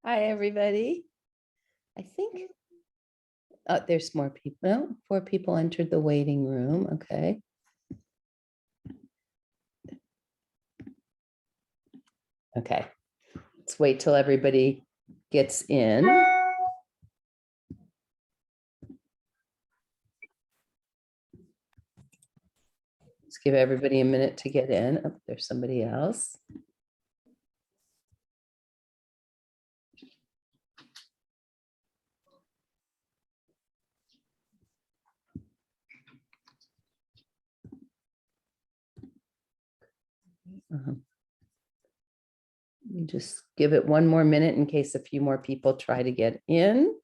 Hi, everybody. I think there's more people. No, 4 people entered the waiting room. Okay. Okay. Let's wait till everybody gets in. Let's give everybody a minute to get in. Oh, there's somebody else. You just give it one more minute in case a few more people try to get in,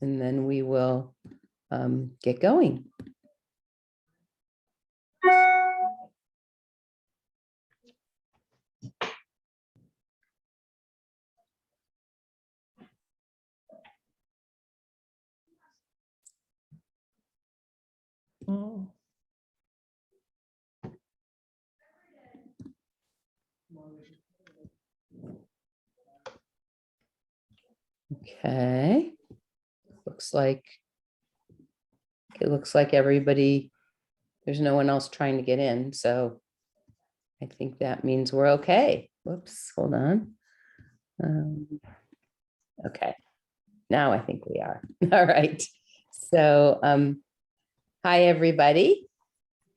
and then we will get going. Okay. It looks like everybody, there's no one else trying to get in, so I think that means we're okay. Whoops, hold on. Okay, now I think we are. All right. So, hi, everybody.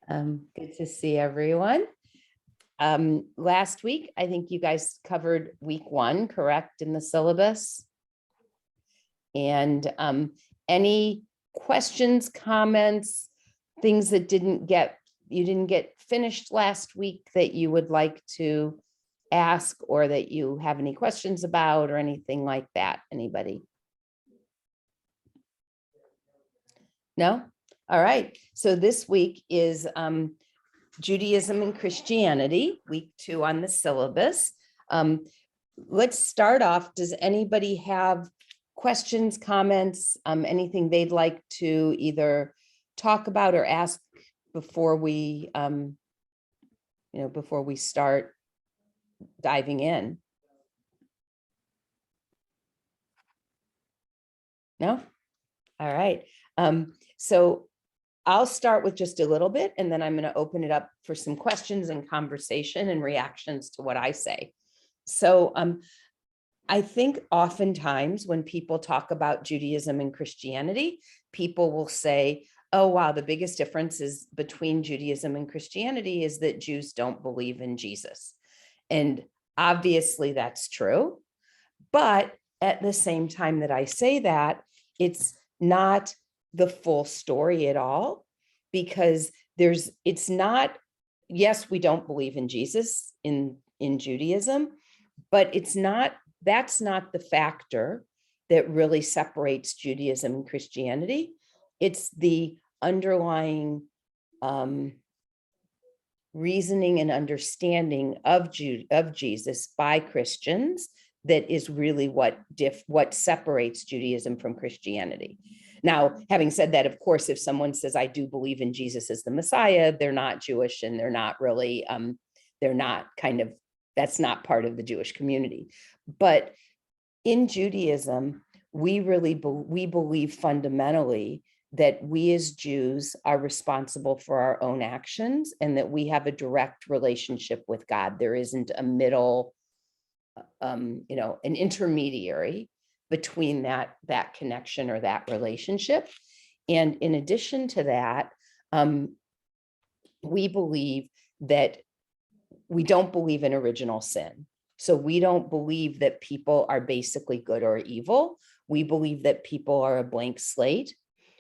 Good to see everyone. Last week, I think you guys covered week 1, correct, in the syllabus? And any questions, comments, things that you didn't get finished last week that you would like to ask, or that you have any questions about, or anything like that? Anybody? No? All right. So this week is Judaism and Christianity, week 2 on the syllabus. Let's start off. Does anybody have questions, comments, anything they'd like to either talk about or ask before we, before we start diving in? No? All right. So I'll start with just a little bit, and then I'm going to open it up for some questions and conversation and reactions to what I say. So I think oftentimes when people talk about Judaism and Christianity, people will say, oh, wow, the biggest difference is between Judaism and Christianity is that Jews don't believe in Jesus. And obviously that's true. But at the same time that I say that, it's not the full story at all, because it's not, yes, we don't believe in Jesus in Judaism, but that's not the factor that really separates Judaism and Christianity. It's the underlying reasoning and understanding of Jesus by Christians that is really what separates Judaism from Christianity. Now, having said that, of course, if someone says, I do believe in Jesus as the Messiah, they're not Jewish, and they're not really, that's not part of the Jewish community. But in Judaism, we believe fundamentally that we as Jews are responsible for our own actions, and that we have a direct relationship with God. There isn't a middle, an intermediary between that connection or that relationship. And in addition to that, we believe that we don't believe in original sin. So we don't believe that people are basically good or evil. We believe that people are a blank slate.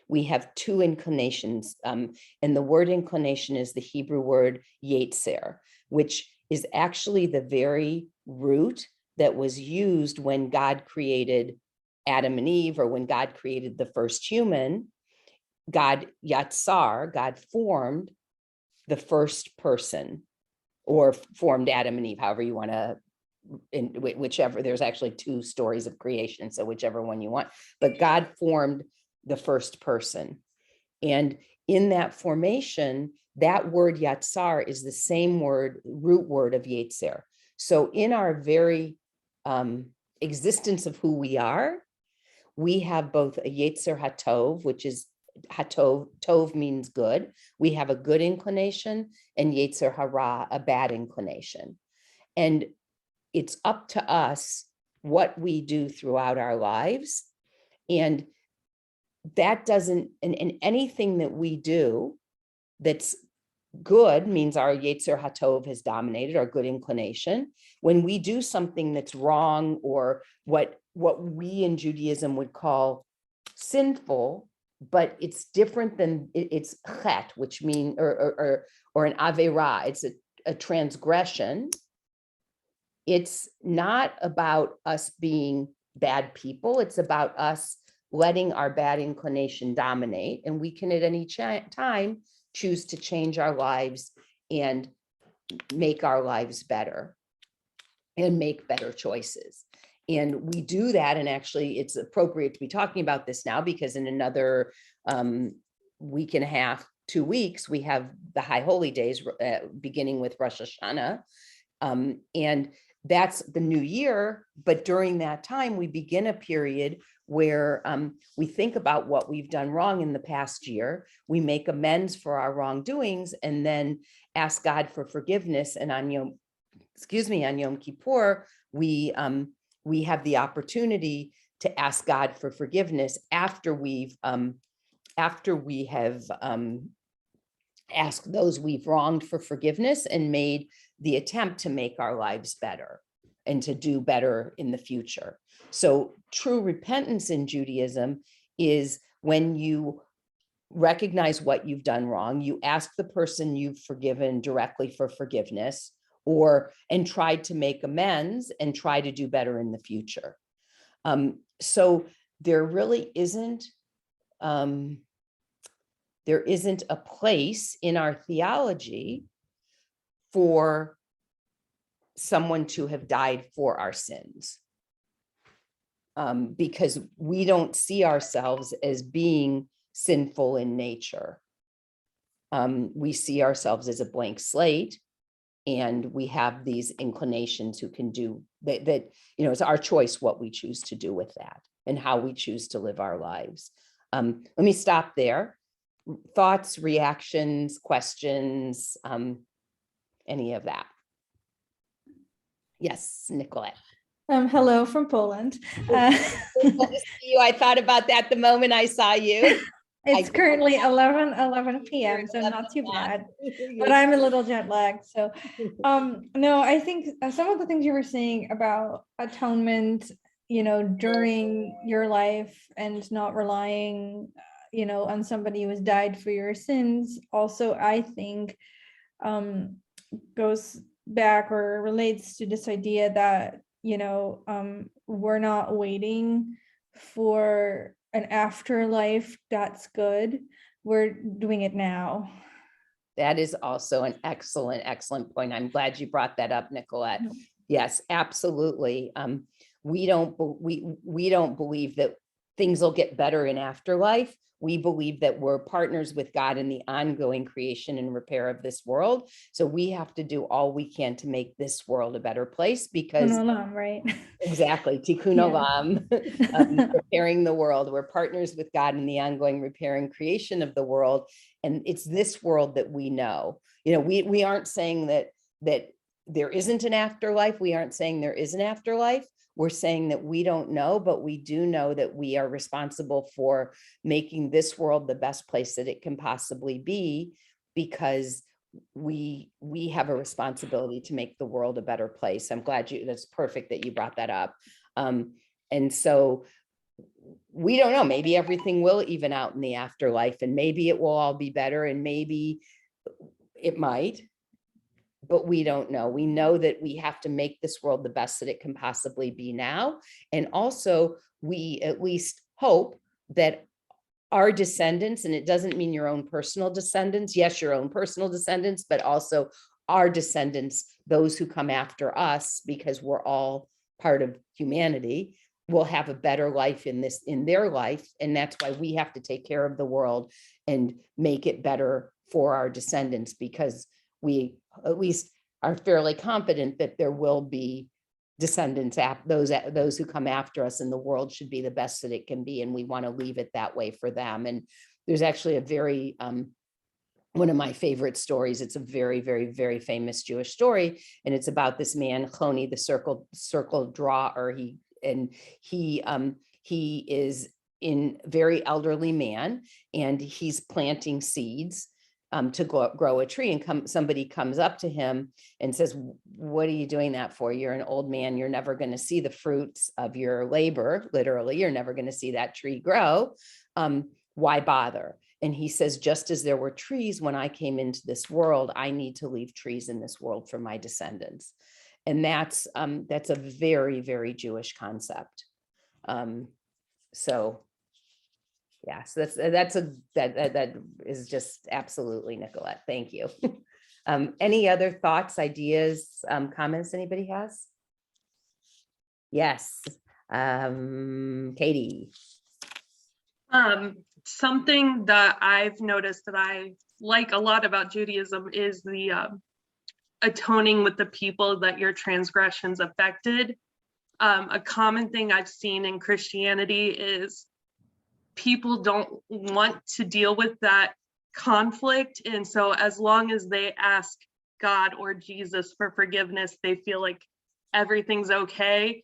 We have 2 inclinations, and the word inclination is the Hebrew word yetzer, which is actually the very root that was used when God created Adam and Eve, or when God created the first human. God formed the first person, or formed Adam and Eve, however you want to, whichever. There's actually 2 stories of creation, so whichever one you want. But God formed the first person. And in that formation, that word yatsar is the same root word of yetzer. So in our very existence of who we are, we have both a Yetzer HaTov, which is Hatov, Tov means good. We have a good inclination, and Yetzer Hara, a bad inclination. And it's up to us what we do throughout our lives. And that doesn't, and anything that we do that's good means our Yetzer HaTov has dominated, our good inclination. When we do something that's wrong, or what we in Judaism would call sinful, but it's different than it's chet, which means or an avera, it's a transgression. It's not about us being bad people. It's about us letting our bad inclination dominate, and we can at any time choose to change our lives and make our lives better and make better choices. And we do that, and actually it's appropriate to be talking about this now, because in another week and a half, 2 weeks, we have the High Holy Days, beginning with Rosh Hashanah. And that's the new year. But during that time, we begin a period where we think about what we've done wrong in the past year. We make amends for our wrongdoings, and then ask God for forgiveness. And on Yom Kippur, we have the opportunity to ask God for forgiveness after we have asked those we've wronged for forgiveness and made the attempt to make our lives better and to do better in the future. So true repentance in Judaism is when you recognize what you've done wrong, you ask the person you've forgiven directly for forgiveness, and try to make amends and try to do better in the future. So there really isn't a place in our theology for someone to have died for our sins, because we don't see ourselves as being sinful in nature. We see ourselves as a blank slate, and we have these inclinations who can do that, it's our choice what we choose to do with that and how we choose to live our lives. Let me stop there. Thoughts, reactions, questions, any of that? Yes, Nicolette. Hello from Poland. Good to see you. I thought about that the moment I saw you. It's currently 11 p.m., so not too bad, but I'm a little jet lagged. So no, I think some of the things you were saying about atonement, during your life and not relying, on somebody who has died for your sins, also, I think goes back or relates to this idea that, we're not waiting for an afterlife that's good. We're doing it now. That is also an excellent point. I'm glad you brought that up, Nicolette. Yes, absolutely. We don't believe that things will get better in afterlife. We believe that we're partners with God in the ongoing creation and repair of this world. So we have to do all we can to make this world a better place, because right? Exactly. Tikkun olam, repairing the world. We're partners with God in the ongoing repair and creation of the world. And it's this world that we know. We aren't saying that there isn't an afterlife. We aren't saying there is an afterlife. We're saying that we don't know, but we do know that we are responsible for making this world the best place that it can possibly be, because we have a responsibility to make the world a better place. I'm glad that's perfect that you brought that up. And so we don't know, maybe everything will even out in the afterlife, and maybe it will all be better, and maybe it might, but we don't know. We know that we have to make this world the best that it can possibly be now. And also we at least hope that our descendants, and it doesn't mean your own personal descendants, yes, your own personal descendants, but also our descendants, those who come after us, because we're all part of humanity, will have a better life in their life. And that's why we have to take care of the world and make it better for our descendants, because we at least are fairly confident that there will be descendants, those who come after us, and the world should be the best that it can be, and we want to leave it that way for them. And there's actually a very one of my favorite stories. It's a very, very, very famous Jewish story, and it's about this man, Chloni, the circle drawer. He is in very elderly man, and he's planting seeds to grow a tree, and somebody comes up to him and says, "What are you doing that for? You're an old man. You're never going to see the fruits of your labor. Literally, you're never going to see that tree grow. Why bother?" And he says, "Just as there were trees when I came into this world, I need to leave trees in this world for my descendants." And that's a very, very Jewish concept. So yes, that is just absolutely, Nicolette. Thank you. Any other thoughts, ideas, comments anybody has? Yes, Katie. Something that I've noticed that I like a lot about Judaism is the atoning with the people that your transgressions affected. A common thing I've seen in Christianity is people don't want to deal with that conflict. And so as long as they ask God or Jesus for forgiveness, they feel like everything's okay.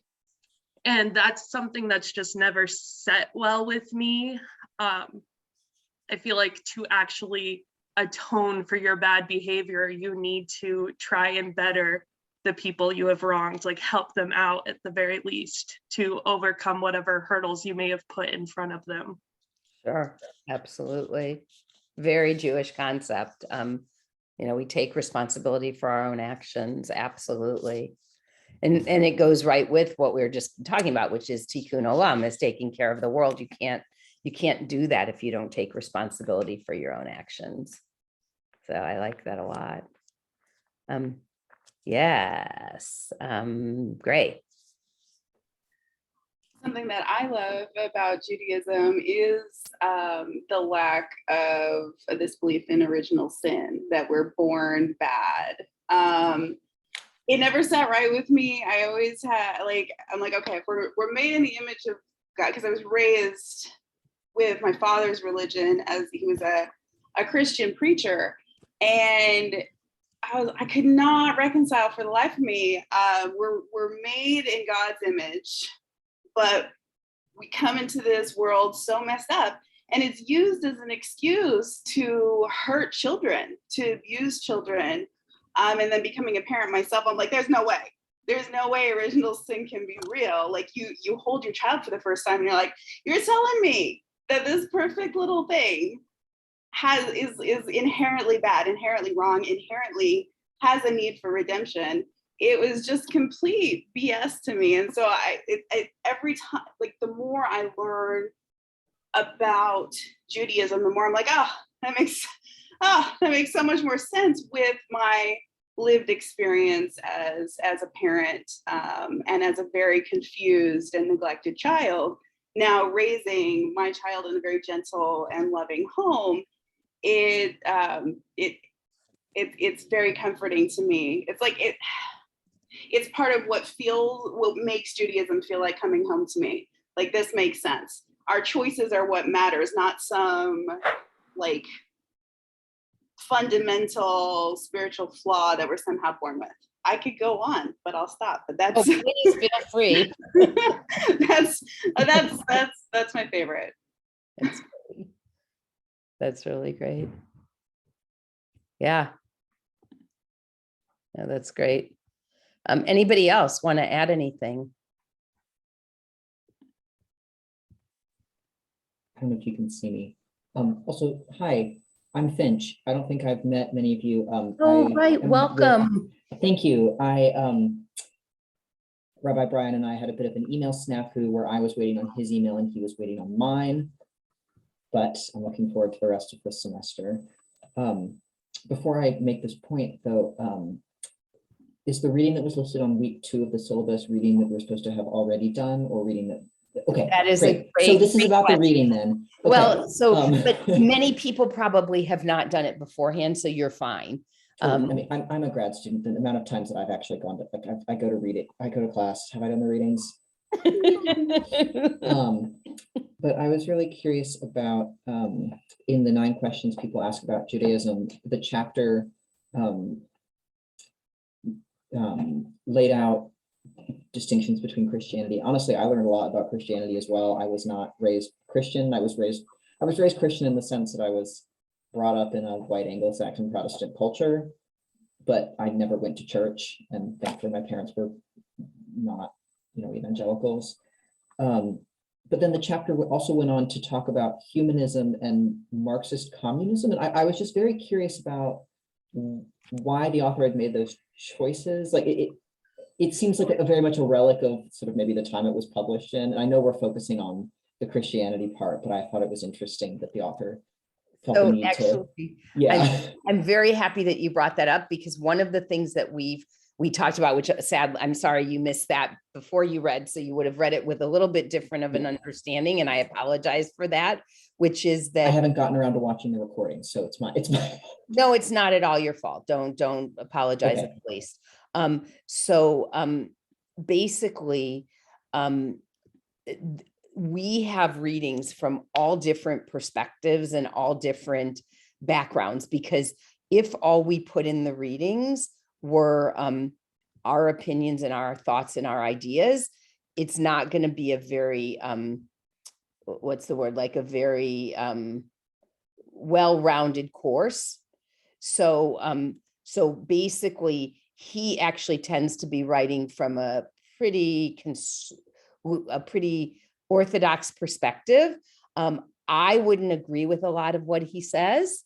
And that's something that's just never set well with me. I feel like to actually atone for your bad behavior, you need to try and better the people you have wronged, like help them out at the very least to overcome whatever hurdles you may have put in front of them. Sure, absolutely. Very Jewish concept. We take responsibility for our own actions. Absolutely. And it goes right with what we were just talking about, which is tikkun olam, is taking care of the world. You can't do that if you don't take responsibility for your own actions. So I like that a lot. Yes, great. Something that I love about Judaism is the lack of this belief in original sin, that we're born bad. It never sat right with me. I always had I'm like, okay, if we're made in the image of God, because I was raised with my father's religion, as he was a Christian preacher, and I could not reconcile for the life of me. We're made in God's image, but we come into this world so messed up, and it's used as an excuse to hurt children, to abuse children. And then becoming a parent myself, I'm like, there's no way original sin can be real. Like you hold your child for the first time and you're like, you're telling me that this perfect little thing is inherently bad, inherently wrong, inherently has a need for redemption. It was just complete BS to me. And so every time, like the more I learn about Judaism, the more I'm like, that makes so much more sense with my lived experience as a parent, and as a very confused and neglected child. Now raising my child in a very gentle and loving home, it's very comforting to me. It's like it's part of what makes Judaism feel like coming home to me. Like, this makes sense. Our choices are what matters, not some like fundamental spiritual flaw that we're somehow born with. I could go on, but I'll stop. But that's please feel free. that's my favorite. That's really great. Yeah. No, that's great. Anybody else want to add anything? I don't know if you can see me. Also, hi, I'm Finch. I don't think I've met many of you. Right, welcome. Thank you. Rabbi Brian and I had a bit of an email snafu where I was waiting on his email and he was waiting on mine, but I'm looking forward to the rest of this semester. Before I make this point though, is the reading that was listed on week 2 of the syllabus reading that we're supposed to have already done, or reading that? Okay, that is great. a great. So this is about question. the reading then. Okay. Well, but many people probably have not done it beforehand, so you're fine. I mean, I'm a grad student. The amount of times that I've actually gone to, like, I go to read it, I go to class. Have I done the readings? But I was really curious about, in the 9 questions people ask about Judaism, the chapter laid out distinctions between Christianity. Honestly, I learned a lot about Christianity as well. I was not raised Christian. I was raised Christian in the sense that I was brought up in a white Anglo-Saxon Protestant culture, but I never went to church, and thankfully my parents were not, evangelicals. But then the chapter also went on to talk about humanism and Marxist communism, and I was just very curious about why the author had made those choices. Like it seems like a very much a relic of sort of maybe the time it was published in. And I know we're focusing on the Christianity part, but I thought it was interesting that the author felt the So need to, actually, yeah. I'm very happy that you brought that up, because one of the things that we talked about, which sadly, I'm sorry you missed that before you read, so you would have read it with a little bit different of an understanding, and I apologize for that, which is I that haven't gotten around to watching the recording, so it's my no, it's not at all your fault. Don't apologize Okay. at least. Basically, we have readings from all different perspectives and all different backgrounds, because if all we put in the readings were our opinions and our thoughts and our ideas, it's not going to be a very what's the word, like a very well-rounded course. So basically he actually tends to be writing from a pretty orthodox perspective. I wouldn't agree with a lot of what he says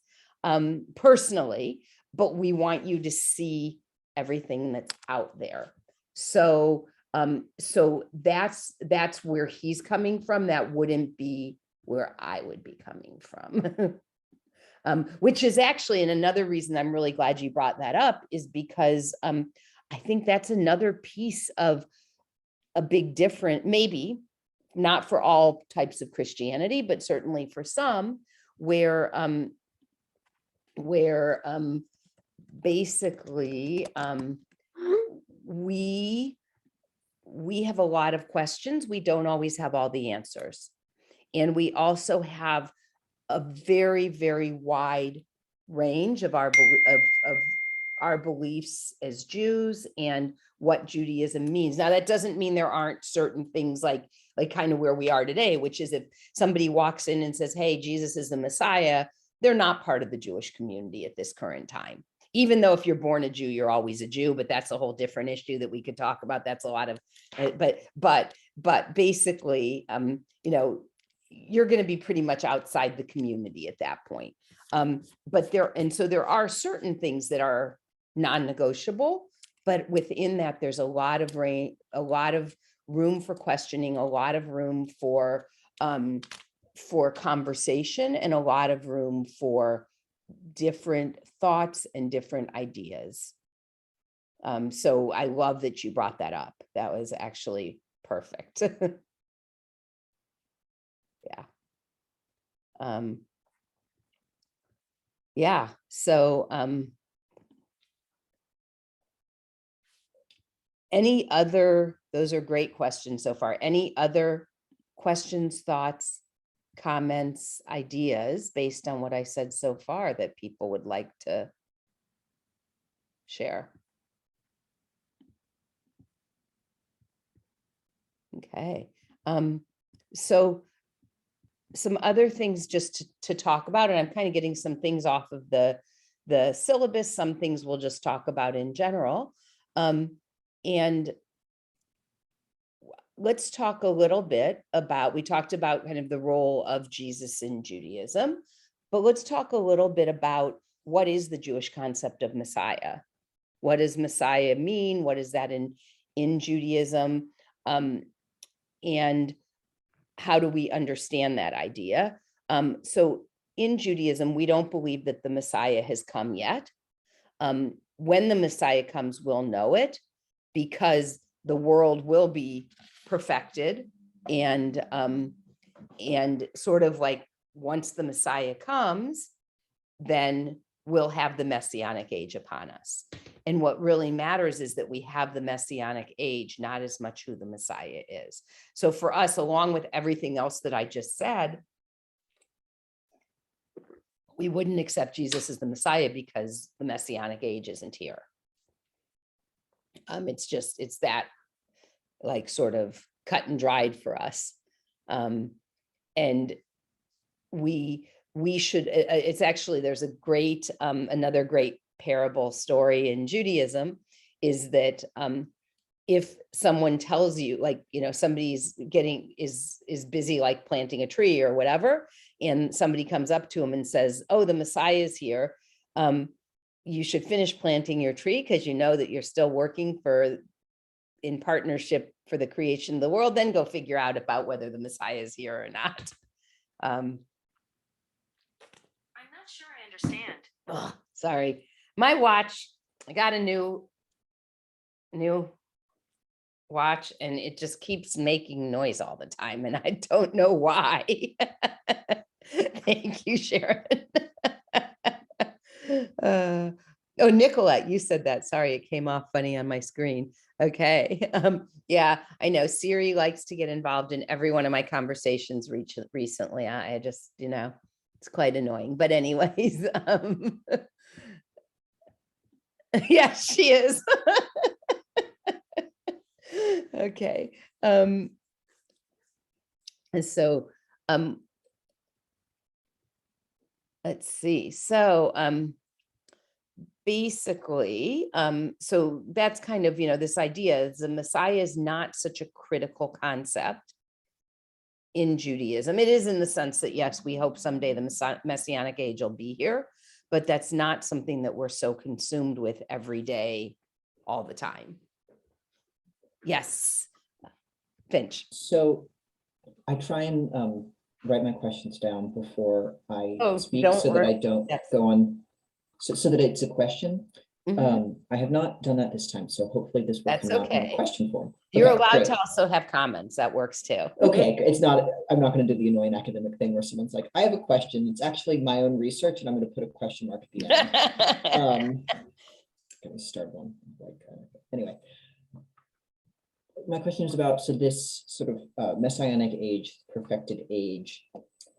personally, but we want you to see everything that's out there. So that's where he's coming from. That wouldn't be where I would be coming from. Which is actually, and another reason I'm really glad you brought that up is because I think that's another piece of a big difference, maybe not for all types of Christianity, but certainly for some, where basically we have a lot of questions. We don't always have all the answers. And we also have a very, very wide range of our beliefs as Jews and what Judaism means. Now, that doesn't mean there aren't certain things like kind of where we are today, which is if somebody walks in and says, hey, Jesus is the Messiah, they're not part of the Jewish community at this current time. Even though if you're born a Jew, you're always a Jew, but that's a whole different issue that we could talk about. That's a lot of, but basically, you're going to be pretty much outside the community at that point. So there are certain things that are non-negotiable, but within that, there's a lot of room for questioning, a lot of room for conversation, and a lot of room for different thoughts and different ideas. So I love that you brought that up. That was actually perfect. Yeah. So any other, those are great questions so far. Any other questions, thoughts, comments, ideas based on what I said so far that people would like to share? Okay. So some other things just to talk about, and I'm kind of getting some things off of the syllabus. Some things we'll just talk about in general. And let's talk a little bit about, we talked about kind of the role of Jesus in Judaism, but let's talk a little bit about what is the Jewish concept of Messiah? What does Messiah mean? What is that in Judaism? And how do we understand that idea? So in Judaism, we don't believe that the Messiah has come yet. When the Messiah comes, we'll know it, because the world will be perfected, and sort of like once the Messiah comes, then will have the Messianic age upon us. And what really matters is that we have the Messianic age, not as much who the Messiah is. So for us, along with everything else that I just said, we wouldn't accept Jesus as the Messiah because the Messianic age isn't here. It's that like sort of cut and dried for us. And we should, it's actually, there's a great, another great parable story in Judaism is that if someone tells you, like, somebody's is busy like planting a tree or whatever, and somebody comes up to him and says, oh, the Messiah is here. You should finish planting your tree because you know that you're still working in partnership for the creation of the world, then go figure out about whether the Messiah is here or not. I'm not sure I understand. Oh, sorry. My watch, I got a new watch and it just keeps making noise all the time and I don't know why. Thank you, Sharon. Oh, Nicolette, you said that. Sorry, it came off funny on my screen. Okay. Yeah, I know Siri likes to get involved in every one of my conversations recently. I just, it's quite annoying. But anyways, yeah, she is. Okay. And so let's see. So basically, so that's kind of, this idea is the Messiah is not such a critical concept in Judaism. It is in the sense that, yes, we hope someday the Messianic age will be here, but that's not something that we're so consumed with every day, all the time. Yes, Finch. So I try and write my questions down before I speak so that I don't go on, so that it's a question. I have not done that this time, so hopefully this will come out in a question form. You're allowed to also have comments. That works too. Okay, it's not, I'm not going to do the annoying academic thing where someone's like, I have a question. It's actually my own research and I'm going to put a question mark at the end. Can we start one? Anyway. My question is about, so this sort of messianic age, perfected age,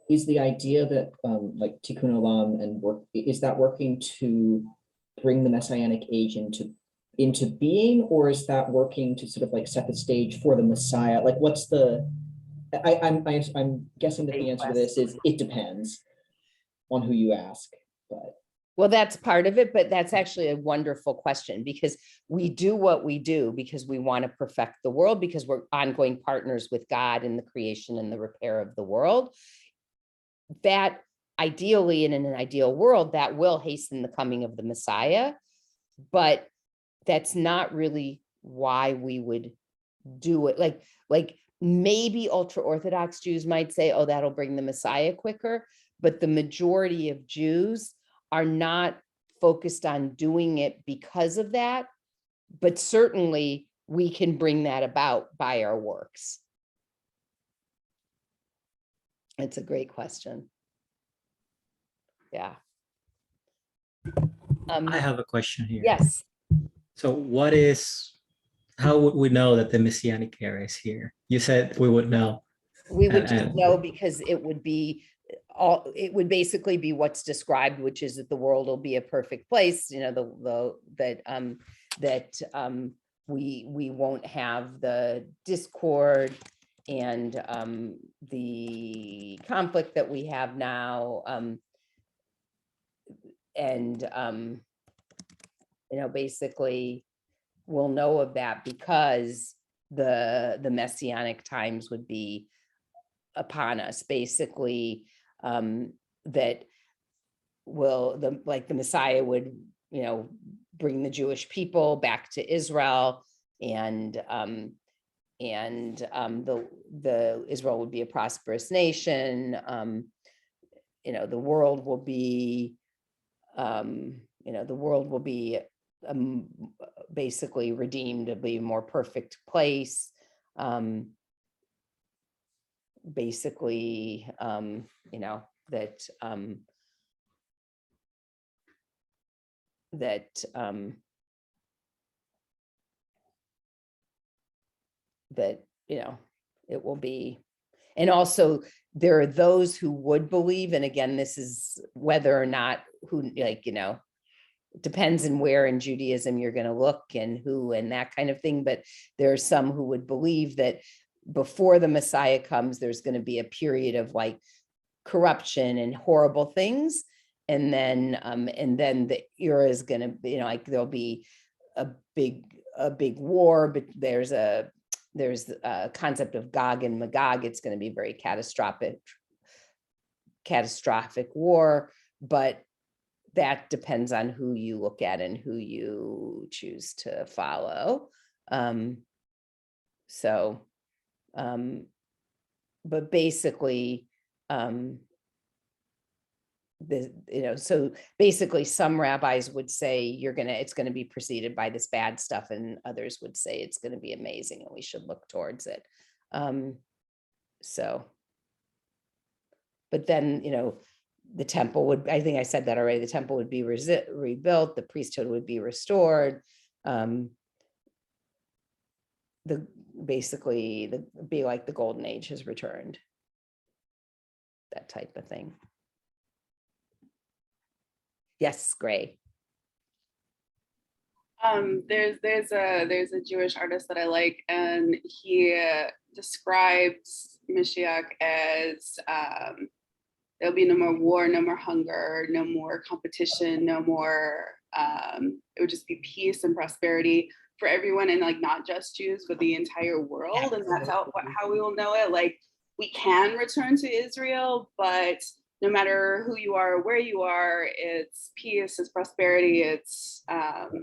is the idea that like tikkun olam and work, is that working to bring the messianic age into being, or is that working to sort of like set the stage for the Messiah? Like, what's the? I'm guessing that the answer to this is it depends on who you ask, but. Well, that's part of it, but that's actually a wonderful question because we do what we do because we want to perfect the world, because we're ongoing partners with God in the creation and the repair of the world. That ideally, and in an ideal world, that will hasten the coming of the Messiah, but that's not really why we would do it. Like maybe ultra-Orthodox Jews might say, oh, that'll bring the Messiah quicker, but the majority of Jews are not focused on doing it because of that, but certainly we can bring that about by our works. It's a great question. Yeah. I have a question here. Yes. So how would we know that the Messianic era is here? You said we would know. We would just know because it would basically be what's described, which is that the world will be a perfect place, that we won't have the discord and the conflict that we have now, and basically we'll know of that because the messianic times would be upon us, basically, that the Messiah would, bring the Jewish people back to Israel, and the Israel would be a prosperous nation. The world will be, basically redeemed to be a more perfect place. Basically, that that that, you know, it will be. And also there are those who would believe, and again, this is whether or not who, like, you know, depends on where in Judaism you're going to look and who and that kind of thing. But there are some who would believe that before the Messiah comes, there's going to be a period of like corruption and horrible things. And then the era is going to be, you know, like there'll be a big war, but there's a concept of Gog and Magog. It's going to be very catastrophic war, but that depends on who you look at and who you choose to follow. But basically, so basically some rabbis would say it's going to be preceded by this bad stuff, and others would say it's going to be amazing and we should look towards it. But then, you know, the temple would, I think I said that already, the temple would be rebuilt, the priesthood would be restored. Be like the golden age has returned, that type of thing. Yes, Gray. There's a Jewish artist that I like, and he describes Mashiach as there'll be no more war, no more hunger, no more competition, no more. It would just be peace and prosperity for everyone, and like not just Jews, but the entire world. And that's how we will know it. Like we can return to Israel, but no matter who you are, where you are, it's peace, it's prosperity, it's the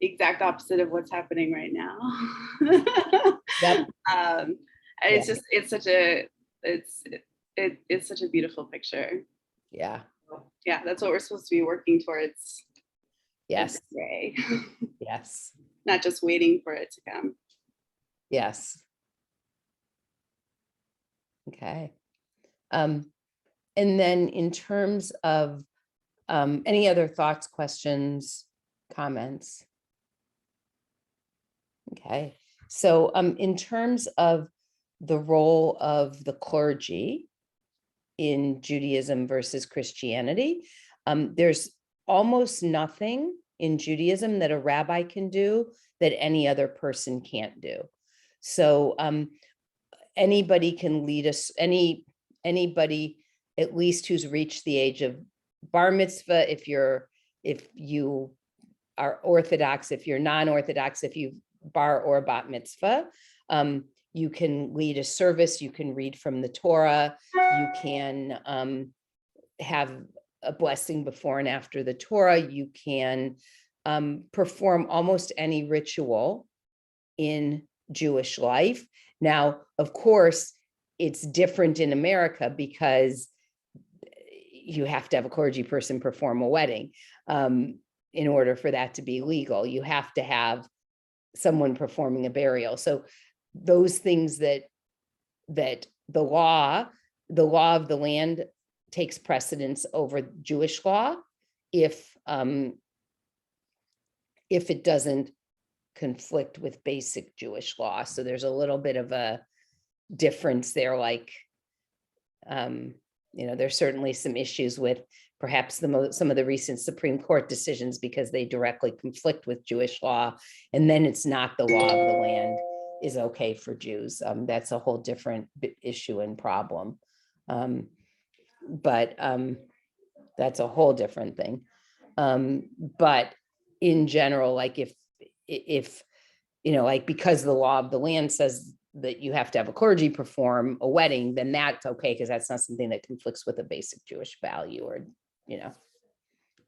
exact opposite of what's happening right now. Yep. It's just, it's such a beautiful picture. Yeah. Yeah, that's what we're supposed to be working towards. Yes. Today. Yes. Not just waiting for it to come. Yes. Okay. And then in terms of any other thoughts, questions, comments? Okay. So in terms of the role of the clergy in Judaism versus Christianity, there's almost nothing in Judaism that a rabbi can do that any other person can't do. So anybody can lead us, anybody at least who's reached the age of bar mitzvah, if you are Orthodox, if you're non-Orthodox, if you bar or bat mitzvah, you can lead a service, you can read from the Torah, you can have a blessing before and after the Torah, you can perform almost any ritual in Jewish life. Now, of course, it's different in America because you have to have a clergy person perform a wedding. In order for that to be legal, you have to have someone performing a burial. So those things that the law of the land takes precedence over Jewish law if it doesn't conflict with basic Jewish law. So there's a little bit of a difference there. Like, there's certainly some issues with perhaps some of the recent Supreme Court decisions because they directly conflict with Jewish law, and then it's not the law of the land is okay for Jews. That's a whole different issue and problem. But that's a whole different thing. But in general, like if like because the law of the land says that you have to have a clergy perform a wedding, then that's okay, because that's not something that conflicts with a basic Jewish value or,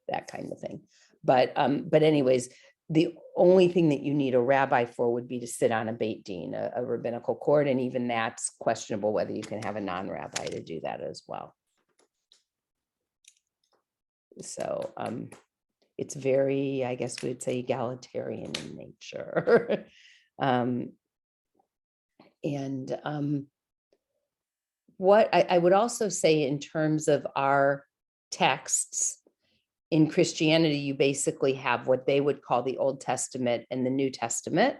that kind of thing. But anyways, the only thing that you need a rabbi for would be to sit on a Beit Din, a rabbinical court. And even that's questionable whether you can have a non-rabbi to do that as well. So it's very, I guess we'd say, egalitarian in nature. What I would also say in terms of our texts, in Christianity, you basically have what they would call the Old Testament and the New Testament.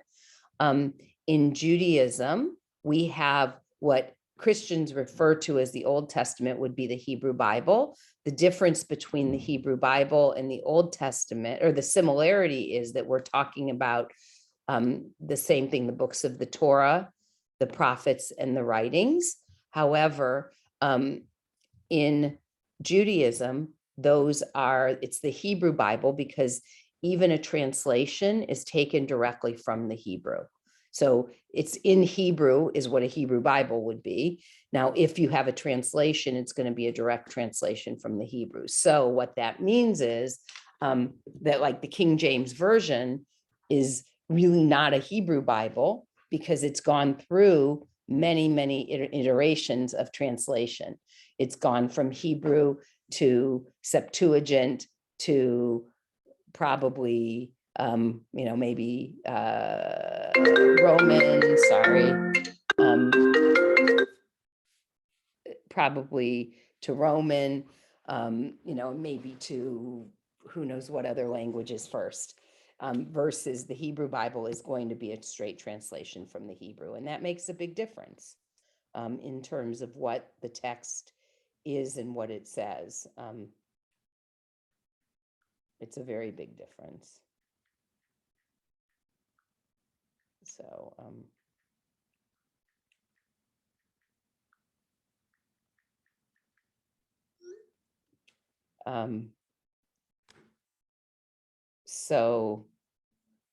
In Judaism, we have what Christians refer to as the Old Testament would be the Hebrew Bible. The difference between the Hebrew Bible and the Old Testament, or the similarity, is that we're talking about the same thing, the books of the Torah, the prophets, and the writings. However, in Judaism, it's the Hebrew Bible, because even a translation is taken directly from the Hebrew. So it's in Hebrew is what a Hebrew Bible would be. Now, if you have a translation, it's going to be a direct translation from the Hebrew. So what that means is that, like, the King James Version is really not a Hebrew Bible, because it's gone through many, many iterations of translation. It's gone from Hebrew to Septuagint to probably maybe Roman, probably to Roman, maybe to who knows what other languages first, versus the Hebrew Bible is going to be a straight translation from the Hebrew. And that makes a big difference in terms of what the text is and what it says. It's a very big difference. So,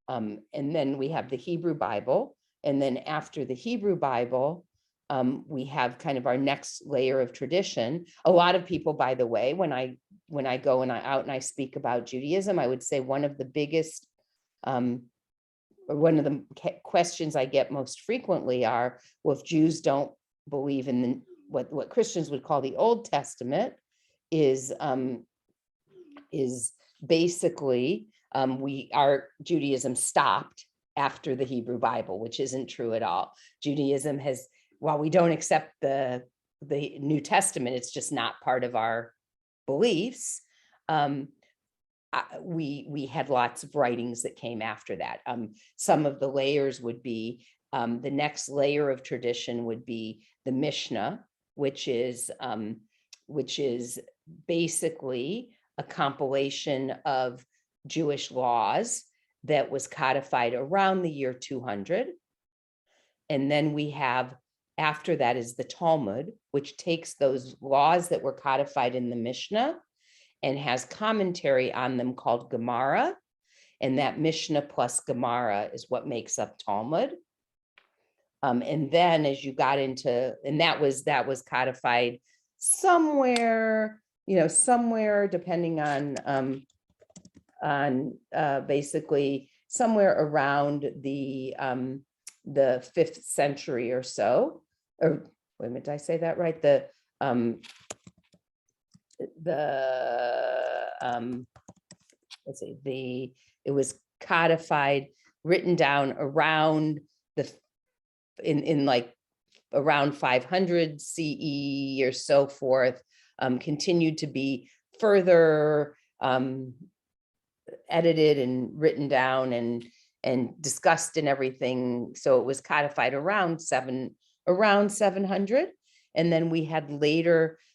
and then we have the Hebrew Bible, and then after the Hebrew Bible, we have kind of our next layer of tradition. A lot of people, by the way, when I go out and I speak about Judaism, I would say one of the biggest, or one of the questions I get most frequently are, well, if Jews don't believe in what Christians would call the Old Testament, is basically our Judaism stopped after the Hebrew Bible, which isn't true at all. Judaism has, while we don't accept the New Testament, it's just not part of our beliefs. We had lots of writings that came after that. Some of the layers would be, the next layer of tradition would be the Mishnah, which is basically a compilation of Jewish laws that was codified around the year 200. And then we have, after that is the Talmud, which takes those laws that were codified in the Mishnah and has commentary on them called Gemara. And that Mishnah plus Gemara is what makes up Talmud. And then as you got into, and that was codified somewhere, depending on basically somewhere around the 5th century or so. Or wait a minute, did I say that right? It was codified, written down around in like around 500 CE or so forth, continued to be further edited and written down and discussed and everything. So it was codified around 700. And then we had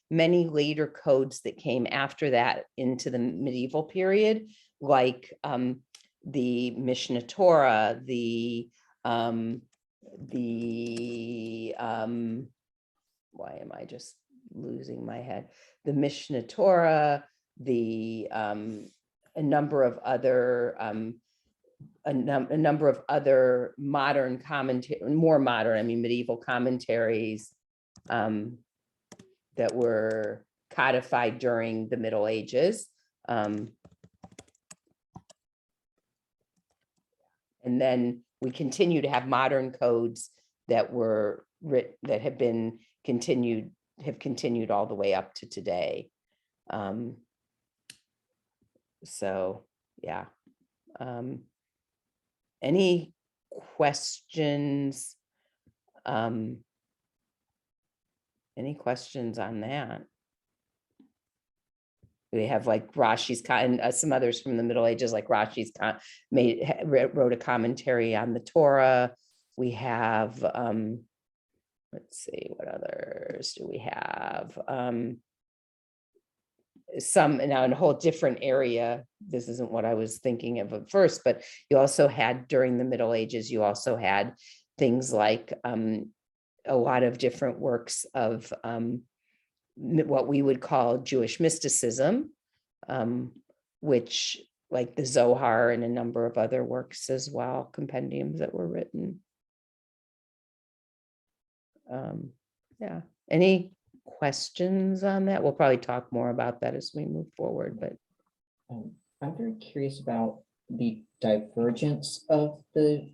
many later codes that came after that into the medieval period, like the Mishnah Torah, why am I just losing my head? The Mishnah Torah, a number of other modern commentary, more modern, I mean medieval commentaries that were codified during the Middle Ages. And then we continue to have modern codes that were written, that have continued all the way up to today. So yeah. Any questions? Any questions on that? We have like and some others from the Middle Ages, like wrote a commentary on the Torah. We have, let's see, what others do we have? Some now in a whole different area. This isn't what I was thinking of at first, but you also had during the Middle Ages, you also had things like a lot of different works of what we would call Jewish mysticism, which like the Zohar and a number of other works as well, compendiums that were written. Yeah, any questions on that? We'll probably talk more about that as we move forward, but I'm very curious about the divergence of the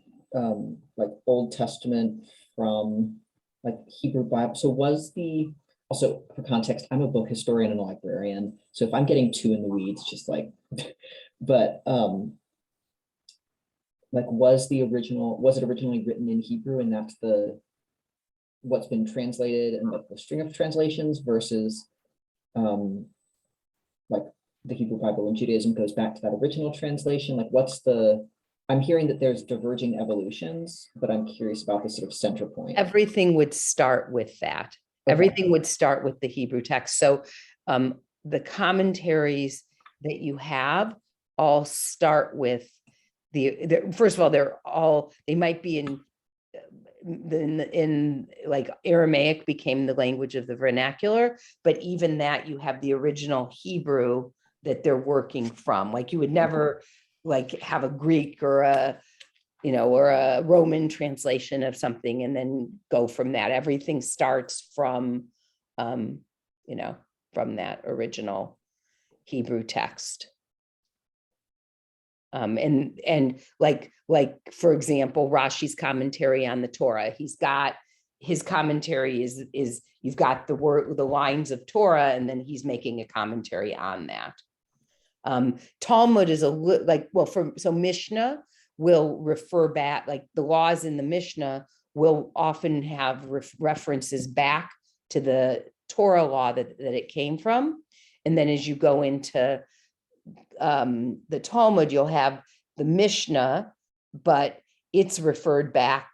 like Old Testament from like Hebrew Bible. So also for context, I'm a book historian and a librarian. So if I'm getting too in the weeds, just like, but like was it originally written in Hebrew and that's what's been translated and like the string of translations versus like the Hebrew Bible and Judaism goes back to that original translation? Like I'm hearing that there's diverging evolutions, but I'm curious about the sort of center point. everything would start with that. Okay. Everything would start with the Hebrew text. So the commentaries that you have all start with first of all, they might be in like Aramaic became the language of the vernacular, but even that you have the original Hebrew that they're working from. Like you would never like have a Greek or a Roman translation of something and then go from that. Everything starts from from that original Hebrew text. And like for example, Rashi's commentary on the Torah, his commentary is you've got the lines of Torah, and then he's making a commentary on that. Talmud is so Mishnah will refer back, like the laws in the Mishnah will often have references back to the Torah law that it came from. And then as you go into the Talmud, you'll have the Mishnah, but it's referred back.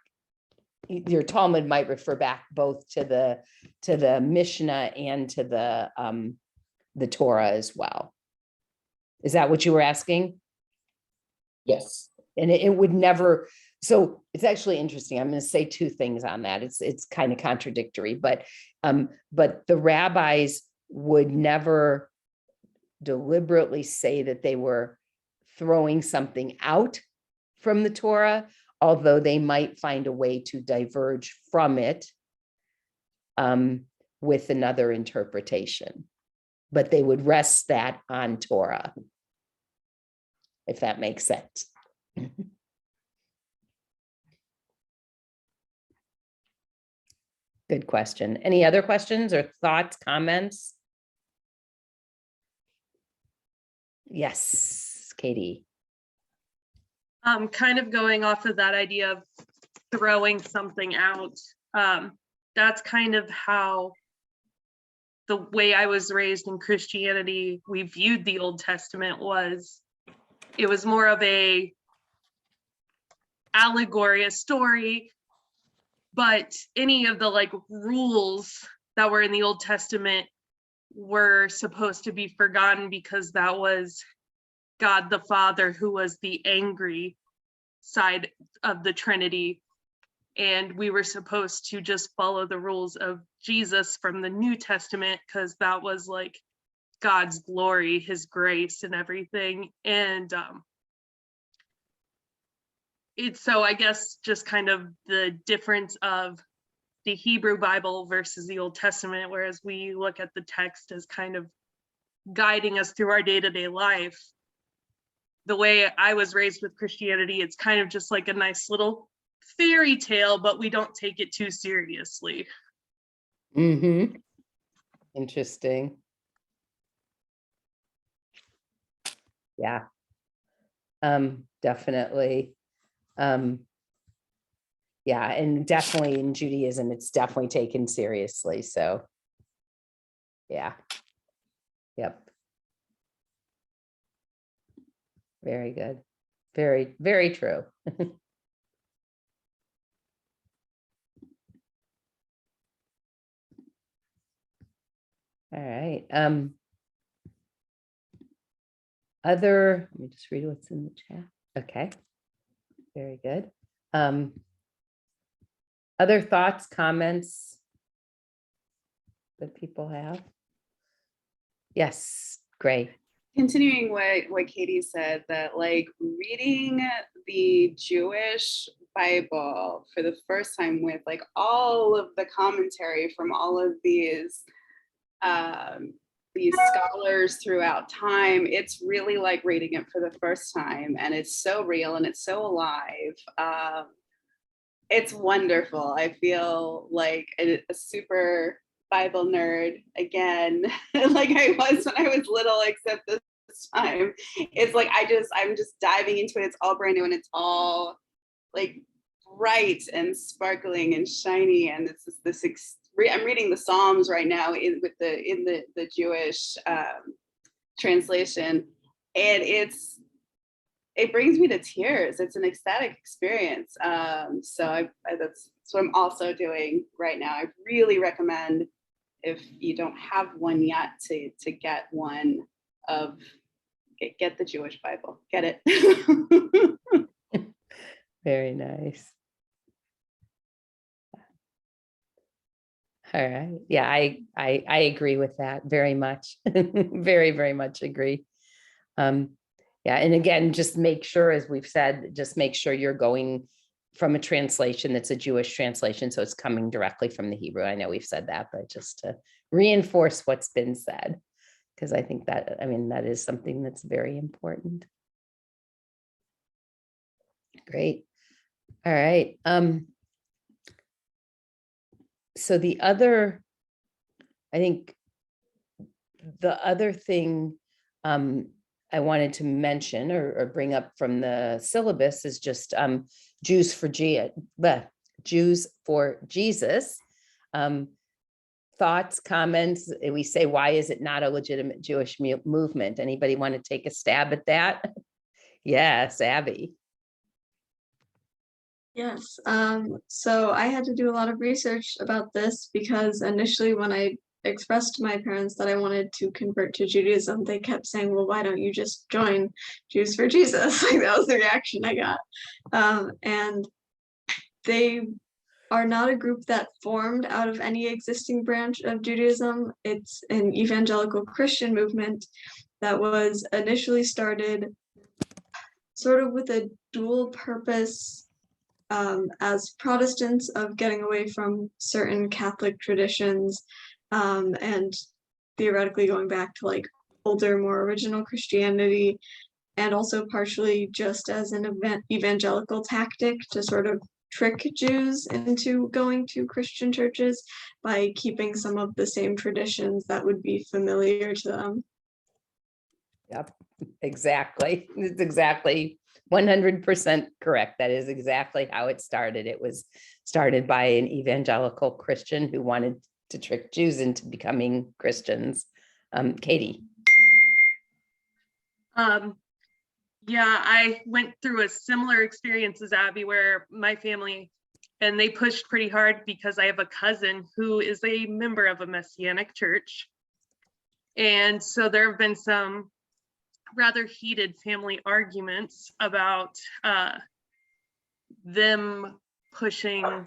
Your Talmud might refer back both to the Mishnah and to the Torah as well. Is that what you were asking? Yes. And it would never. So it's actually interesting. I'm going to say two things on that. It's kind of contradictory, but the rabbis would never deliberately say that they were throwing something out from the Torah, although they might find a way to diverge from it with another interpretation. But they would rest that on Torah, if that makes sense. Good question. Any other questions or thoughts, comments? Yes, Katie. Kind of going off of that idea of throwing something out. That's kind of how the way I was raised in Christianity, we viewed the Old Testament it was more of a allegory, a story, but any of the like rules that were in the Old Testament were supposed to be forgotten because that was God the Father who was the angry side of the Trinity. And we were supposed to just follow the rules of Jesus from the New Testament because that was like God's glory, his grace and everything. And it's so I guess just kind of the difference of the Hebrew Bible versus the Old Testament, whereas we look at the text as kind of guiding us through our day-to-day life. The way I was raised with Christianity, it's kind of just like a nice little fairy tale, but we don't take it too seriously. Mm-hmm. Interesting. Yeah. Definitely. Yeah, and definitely in Judaism, it's definitely taken seriously. So, yeah. Yep. Very good. Very, very true. All right. Let me just read what's in the chat. Okay. Very good. Other thoughts, comments that people have? Yes, Gray. Continuing what Katie said, that like reading the Jewish Bible for the first time with like all of the commentary from all of these scholars throughout time, it's really like reading it for the first time, and it's so real and it's so alive. It's wonderful. I feel like a super Bible nerd again, like I was when I was little, except this time it's like I'm just diving into it. It's all brand new and it's all like bright and sparkling and shiny, and it's just I'm reading the Psalms right now in the Jewish translation, and it brings me to tears. It's an ecstatic experience. So that's what I'm also doing right now. I really recommend, if you don't have one yet, to get one of get the Jewish Bible. Get it. Very nice. All right. Yeah, I agree with that very much. Very, very much agree. Yeah, and again, just make sure, as we've said, just make sure you're going from a translation that's a Jewish translation, so it's coming directly from the Hebrew. I know we've said that, but just to reinforce what's been said, because I think that, I mean, that is something that's very important. Great. All right. So the other, I think the other thing I wanted to mention or bring up from the syllabus is just Jews for Jesus. Thoughts, comments. We say, why is it not a legitimate Jewish movement? Anybody want to take a stab at that? Yes, Abby. Yes, so I had to do a lot of research about this because initially when I expressed to my parents that I wanted to convert to Judaism, they kept saying, well, why don't you just join Jews for Jesus? Like that was the reaction I got. And they are not a group that formed out of any existing branch of Judaism. It's an evangelical Christian movement that was initially started sort of with a dual purpose as Protestants of getting away from certain Catholic traditions and theoretically going back to like older, more original Christianity, and also partially just as an evangelical tactic to sort of trick Jews into going to Christian churches by keeping some of the same traditions that would be familiar to them. Yep, exactly. It's exactly 100% correct. That is exactly how it started. It was started by an evangelical Christian who wanted to trick Jews into becoming Christians. Katie. Yeah, I went through a similar experience as Abby, where my family, and they pushed pretty hard because I have a cousin who is a member of a Messianic church. And so there have been some rather heated family arguments about them pushing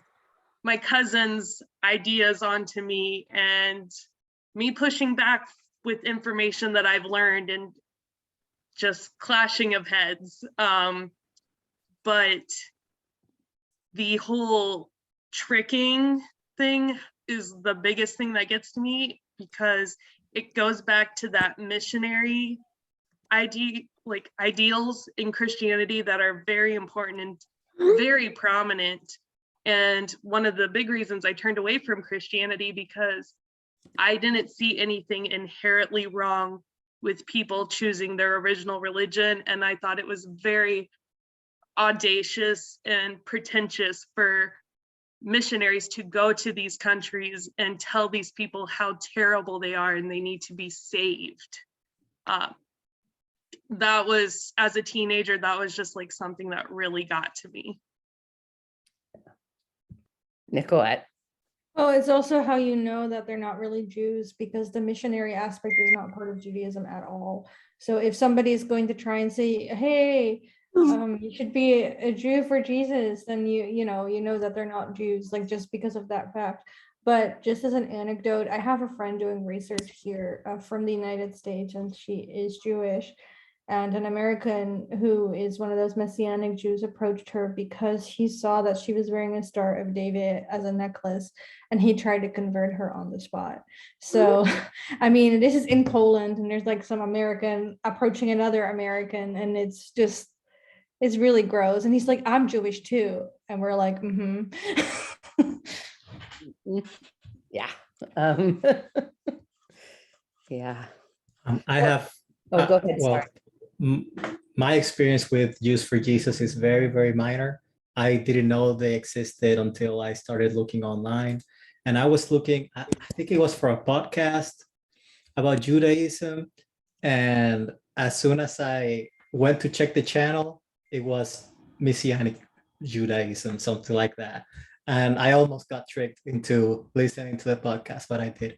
my cousin's ideas onto me and me pushing back with information that I've learned, and just clashing of heads. But the whole tricking thing is the biggest thing that gets to me, because it goes back to that missionary ideals in Christianity that are very important and very prominent. And one of the big reasons I turned away from Christianity, because I didn't see anything inherently wrong with people choosing their original religion. And I thought it was very audacious and pretentious for missionaries to go to these countries and tell these people how terrible they are and they need to be saved. that was, as a teenager, that was just like something that really got to me. Nicolette. Oh, it's also how you know that they're not really Jews, because the missionary aspect is not part of Judaism at all. So if somebody is going to try and say, hey, you should be a Jew for Jesus, then you know that they're not Jews, like just because of that fact. But just as an anecdote, I have a friend doing research here from the United States, and she is Jewish. And an American who is one of those Messianic Jews approached her because he saw that she was wearing a Star of David as a necklace, and he tried to convert her on the spot. So, I mean, this is in Poland, and there's like some American approaching another American, and it's really gross. And he's like, I'm Jewish too. And we're like, Yeah. Yeah. I have. Oh, go ahead. Well, Sorry. my experience with Jews for Jesus is very, very minor. I didn't know they existed until I started looking online. And I was looking, I think it was for a podcast about Judaism. And as soon as I went to check the channel, it was Messianic Judaism, something like that. And I almost got tricked into listening to the podcast, but I did.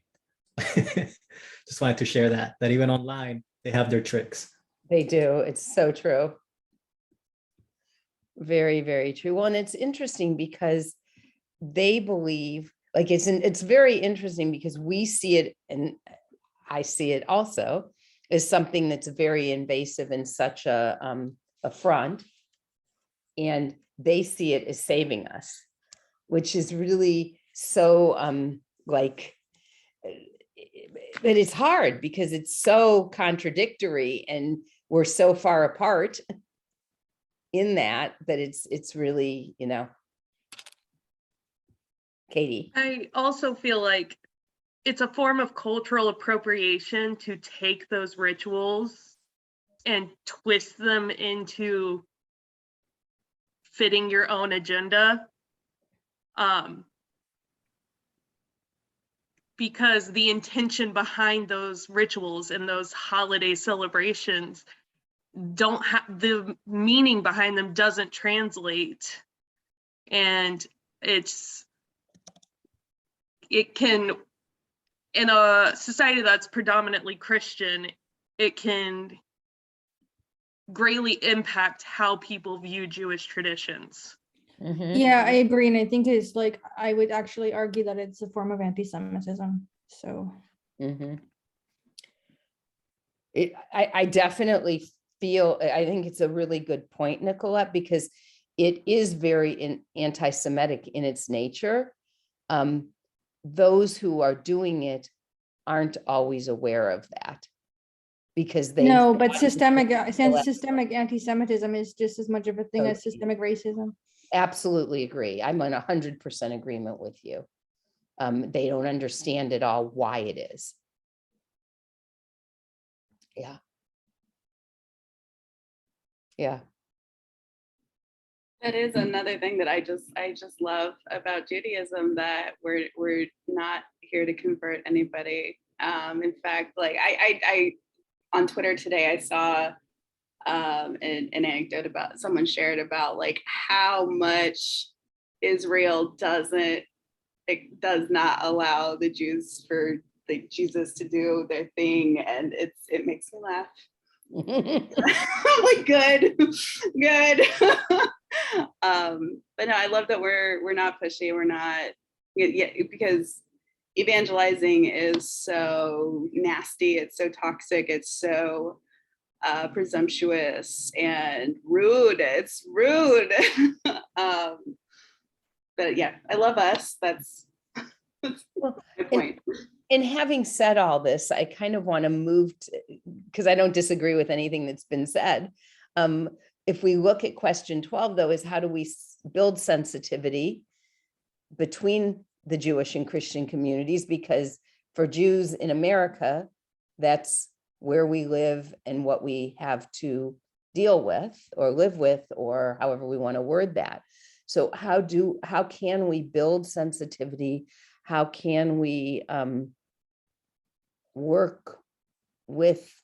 Just wanted to share that even online, they have their tricks. They do. It's so true. Very, very true. Well, and it's interesting because they believe, like it's very interesting because we see it, and I see it also, as something that's very invasive and such a affront. And they see it as saving us, which is really so like, but it's hard because it's so contradictory and we're so far apart in that it's really, Katie. I also feel like it's a form of cultural appropriation to take those rituals and twist them into fitting your own agenda. Because the intention behind those rituals and those holiday celebrations don't have, the meaning behind them doesn't translate. And it can, in a society that's predominantly Christian, it can greatly impact how people view Jewish traditions. Mhm. yeah, I agree. And I think it's like, I would actually argue that it's a form of anti-Semitism. So Mhm. I definitely feel, I think it's a really good point, Nicolette, because it is very anti-Semitic in its nature. Those who are doing it aren't always aware of that because they no, but systemic anti-Semitism is just as much of a thing as Totally. systemic racism. absolutely agree. I'm in 100% agreement with you. They don't understand at all why it is. Yeah. Yeah. That is another thing that I just love about Judaism, that we're not here to convert anybody. In fact, like I on Twitter today, I saw an anecdote about someone shared about like how much Israel does not allow the Jews for the Jesus to do their thing, and it makes me laugh. I'm like, good. But no, I love that we're not pushy. We're not, yeah, because evangelizing is so nasty. It's so toxic. It's so presumptuous and rude. It's rude. But yeah, I love us. That's my point. And having said all this, I kind of want to move because I don't disagree with anything that's been said. If we look at question 12, though, is how do we build sensitivity between the Jewish and Christian communities? Because for Jews in America, that's where we live and what we have to deal with or live with, or however we want to word that. So how can we build sensitivity? How can we work with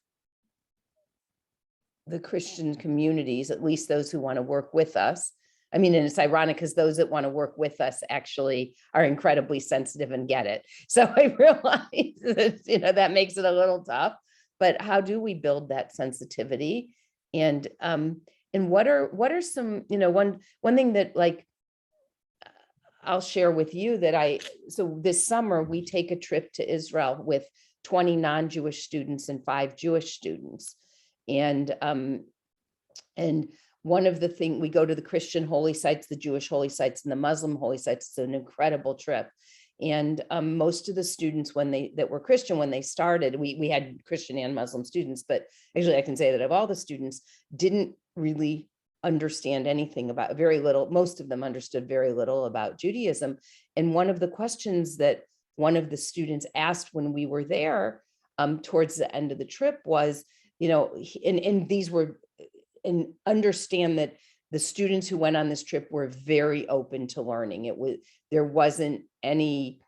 the Christian communities, at least those who want to work with us. I mean, and it's ironic because those that want to work with us actually are incredibly sensitive and get it. So I realize that, that makes it a little tough, but how do we build that sensitivity? And what are some, one thing that, like, I'll share with you that so this summer we take a trip to Israel with 20 non-Jewish students and 5 Jewish students. And one of the things, we go to the Christian holy sites, the Jewish holy sites, and the Muslim holy sites. It's an incredible trip. And most of the students, that were Christian, when they started, we had Christian and Muslim students, but actually I can say that of all the students, didn't really understand anything about, very little, most of them understood very little about Judaism. And one of the questions that one of the students asked when we were there towards the end of the trip was, and these were, and understand that the students who went on this trip were very open to learning. There wasn't any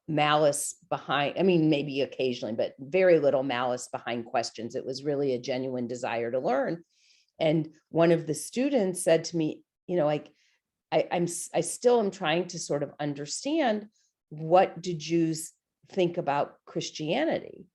malice behind, I mean, maybe occasionally, but very little malice behind questions. It was really a genuine desire to learn. And one of the students said to me, like, I still am trying to sort of understand, what do Jews think about Christianity?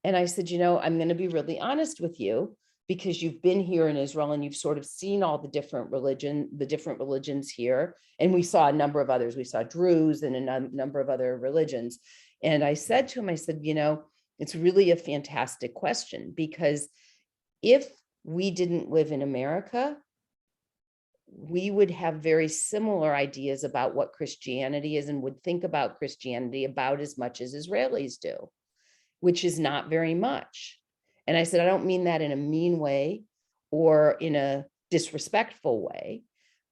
And I said, I'm going to be really honest with you, because you've been here in Israel and you've sort of seen all the different religions here. And we saw a number of others. We saw Druze and a number of other religions. And I said to him, I said, it's really a fantastic question, because if we didn't live in America, we would have very similar ideas about what Christianity is and would think about Christianity about as much as Israelis do, which is not very much. And I said, I don't mean that in a mean way or in a disrespectful way,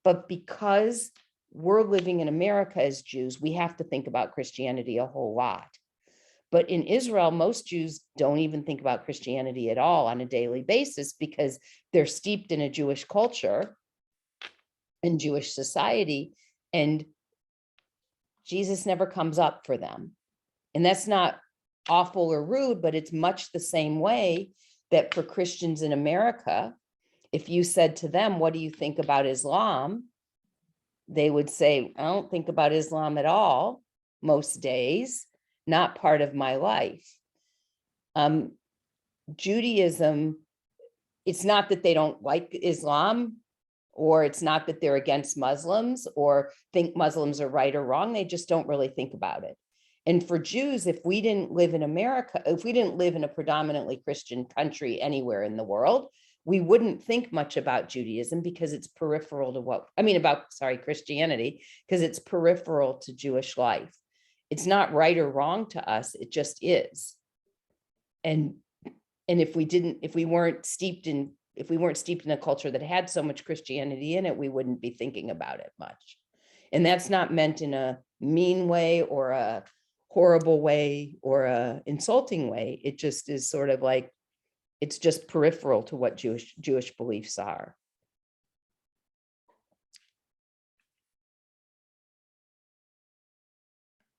but because we're living in America as Jews, we have to think about Christianity a whole lot. But in Israel, most Jews don't even think about Christianity at all on a daily basis, because they're steeped in a Jewish culture and Jewish society, and Jesus never comes up for them. And that's not awful or rude, but it's much the same way that for Christians in America, if you said to them, what do you think about Islam? They would say, I don't think about Islam at all, most days, not part of my life. Judaism, it's not that they don't like Islam, or it's not that they're against Muslims or think Muslims are right or wrong. They just don't really think about it. And for Jews, if we didn't live in America, if we didn't live in a predominantly Christian country anywhere in the world, we wouldn't think much about Judaism, because it's peripheral to Christianity, because it's peripheral to Jewish life. It's not right or wrong to us, it just is. And if we weren't steeped in a culture that had so much Christianity in it, we wouldn't be thinking about it much. And that's not meant in a mean way or a horrible way or a insulting way. It just is sort of like, it's just peripheral to what Jewish beliefs are.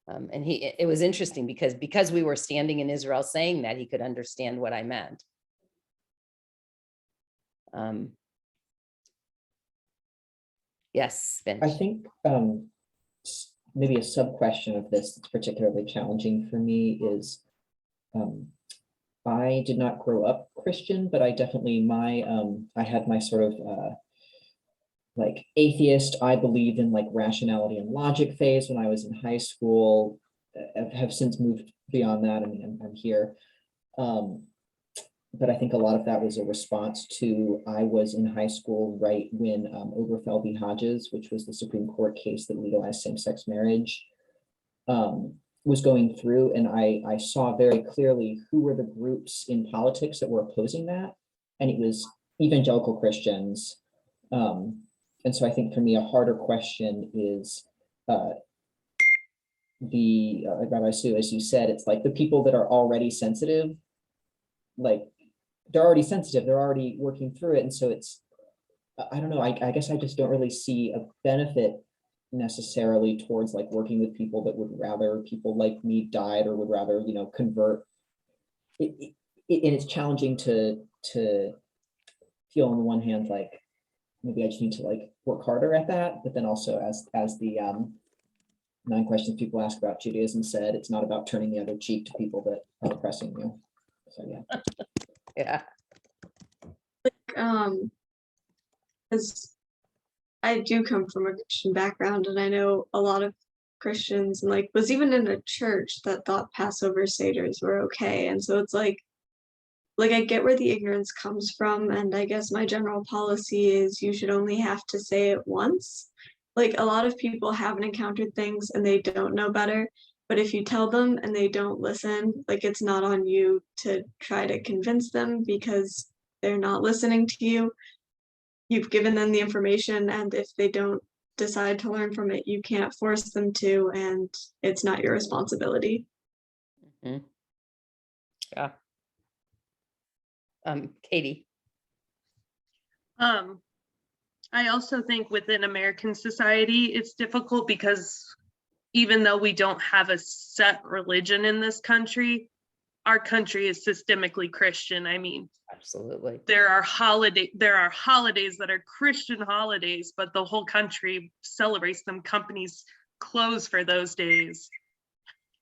And it was interesting because we were standing in Israel saying that, he could understand what I meant. Yes, Finch. I think maybe a sub question of this that's particularly challenging for me is, I did not grow up Christian, but I definitely, I had my sort of like atheist, I believed in like rationality and logic phase when I was in high school. Have since moved beyond that. I mean, I'm here. But I think a lot of that was a response to, I was in high school right when Obergefell v. Hodges, which was the Supreme Court case that legalized same-sex marriage, was going through. And I saw very clearly who were the groups in politics that were opposing that. And it was evangelical Christians. And so I think for me, a harder question is Rabbi Sue, as you said, it's like the people that are already sensitive, like they're already sensitive, they're already working through it. And so it's, I don't know, I guess I just don't really see a benefit necessarily towards like working with people that would rather people like me died or would rather, convert. And it's challenging to feel on the one hand, like maybe I just need to like work harder at that, but then also as the 9 questions people ask about Judaism said, it's not about turning the other cheek to people that are oppressing you. So yeah. Yeah. Because I do come from a Christian background, and I know a lot of Christians, and like was even in a church that thought Passover seders were okay. And so it's like I get where the ignorance comes from, and I guess my general policy is you should only have to say it once. Like a lot of people haven't encountered things and they don't know better, but if you tell them and they don't listen, like it's not on you to try to convince them because they're not listening to you. You've given them the information, and if they don't decide to learn from it, you can't force them to, and it's not your responsibility. Mhm. Yeah. Katie. I also think within American society, it's difficult because even though we don't have a set religion in this country, our country is systemically Christian. I mean, Absolutely. there are holidays that are Christian holidays, but the whole country celebrates them. Companies close for those days.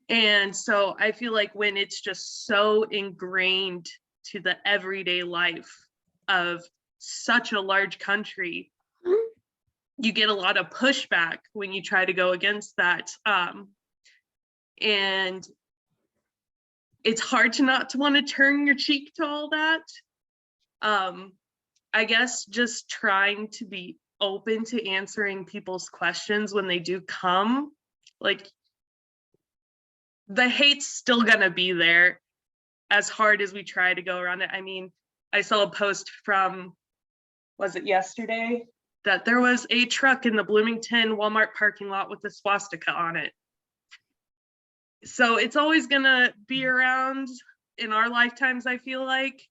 And so I feel like when it's just so ingrained to the everyday life of such a large country, you get a lot of pushback when you try to go against that. And it's hard to not to want to turn your cheek to all that. I guess just trying to be open to answering people's questions when they do come. Like, the hate's still gonna be there as hard as we try to go around it. I mean, I saw a post from, was it yesterday, that there was a truck in the Bloomington Walmart parking lot with a swastika on it. So it's always gonna be around in our lifetimes, I feel like,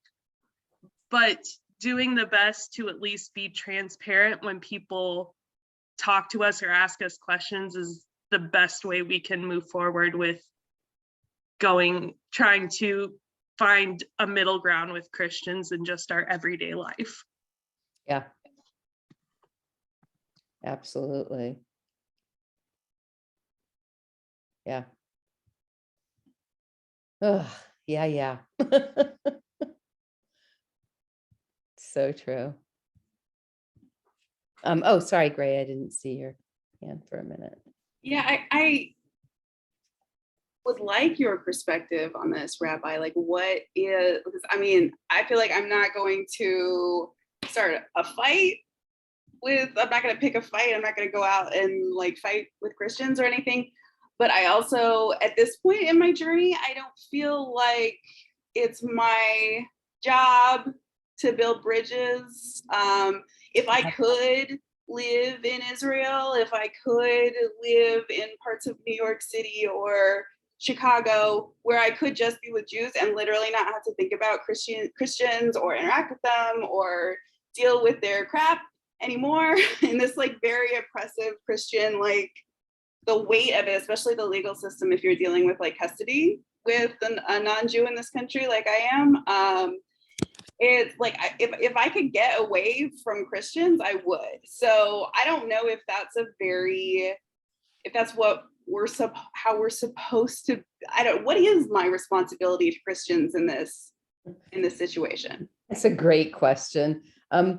but doing the best to at least be transparent when people talk to us or ask us questions is the best way we can move forward with trying to find a middle ground with Christians in just our everyday life. Yeah. Absolutely. Yeah. Oh, yeah. So true. Oh, sorry, Gray, I didn't see your hand for a minute. Yeah, I would like your perspective on this, Rabbi. Like, what is, because I mean, I feel like I'm not going to start a fight I'm not going to pick a fight. I'm not going to go out and like fight with Christians or anything. But I also, at this point in my journey, I don't feel like it's my job to build bridges. If I could live in Israel, if I could live in parts of New York City or Chicago, where I could just be with Jews and literally not have to think about Christians or interact with them or deal with their crap anymore in this like very oppressive Christian, like the weight of it, especially the legal system, if you're dealing with like custody with a non-Jew in this country like I am, it's like if I could get away from Christians, I would. So I don't know if that's what how we're supposed to, what is my responsibility to Christians in this situation? That's a great question. I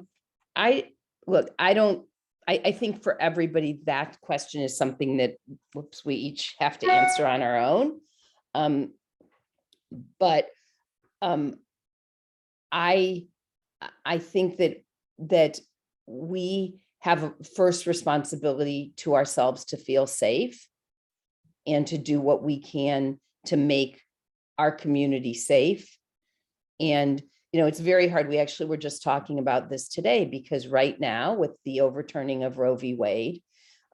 think for everybody, that question is something that, we each have to answer on our own. But I think that we have a first responsibility to ourselves to feel safe and to do what we can to make our community safe. And it's very hard. We actually were just talking about this today because right now with the overturning of Roe v. Wade,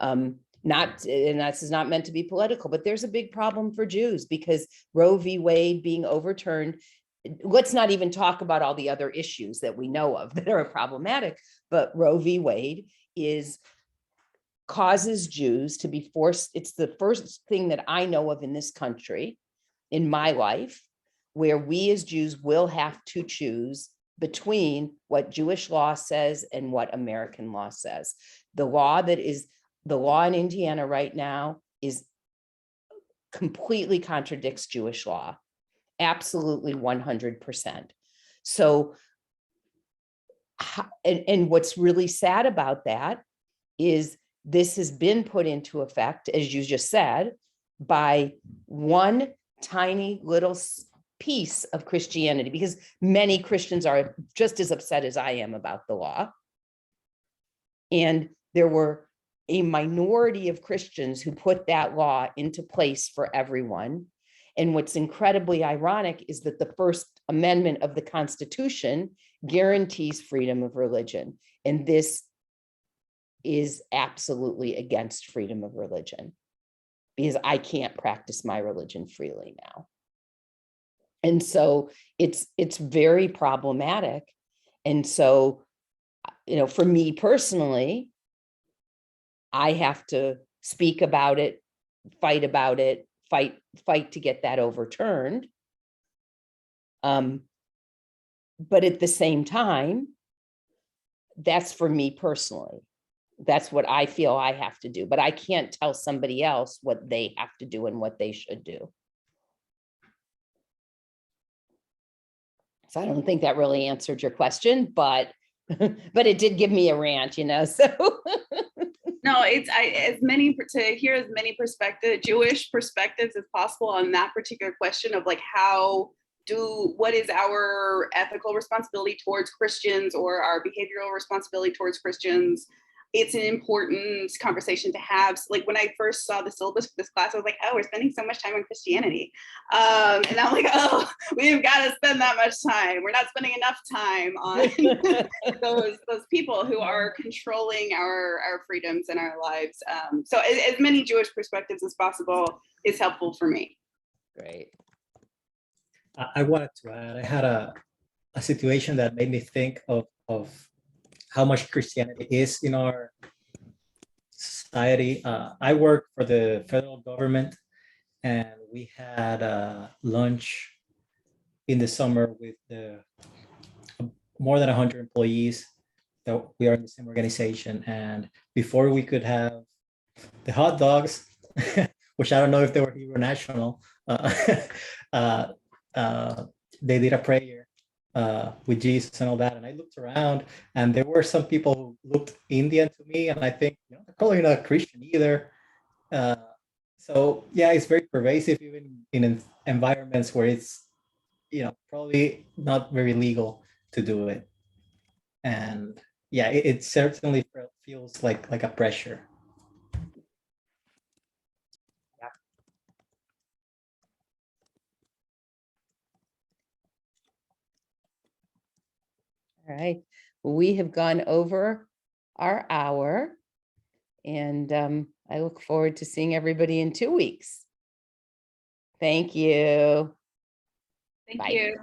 and this is not meant to be political, but there's a big problem for Jews because Roe v. Wade being overturned, let's not even talk about all the other issues that we know of that are problematic, but Roe v. Wade causes Jews to be forced. It's the first thing that I know of in this country, in my life, where we as Jews will have to choose between what Jewish law says and what American law says. The law in Indiana right now is completely contradicts Jewish law. Absolutely 100%. So, and what's really sad about that is this has been put into effect, as you just said, by one tiny little piece of Christianity, because many Christians are just as upset as I am about the law. And there were a minority of Christians who put that law into place for everyone. And what's incredibly ironic is that the First Amendment of the Constitution guarantees freedom of religion. And this is absolutely against freedom of religion, because I can't practice my religion freely now. And so it's very problematic. And so, for me personally, I have to speak about it, fight about it, fight to get that overturned. But at the same time, that's for me personally. That's what I feel I have to do, but I can't tell somebody else what they have to do and what they should do. So I don't think that really answered your question, but it did give me a rant, so. No, to hear as many Jewish perspectives as possible on that particular question of like, what is our ethical responsibility towards Christians or our behavioral responsibility towards Christians? It's an important conversation to have. So, like when I first saw the syllabus for this class, I was like, oh, we're spending so much time on Christianity. And I'm like, oh, we've got to spend that much time. We're not spending enough time on those people who are controlling our freedoms and our lives. So as many Jewish perspectives as possible is helpful for me. Great. I wanted to add, I had a situation that made me think of how much Christianity is in our society. I work for the federal government, and we had a lunch in the summer with more than 100 employees that we are in the same organization. And before we could have the hot dogs, which I don't know if they were Hebrew National, they did a prayer with Jesus and all that. And I looked around, and there were some people who looked Indian to me, and I think, they're probably not Christian either. So yeah, it's very pervasive even in environments where it's, probably not very legal to do it. And yeah, it certainly feels like a pressure. All right, we have gone over our hour, and I look forward to seeing everybody in 2 weeks. Thank you. Thank Bye. you.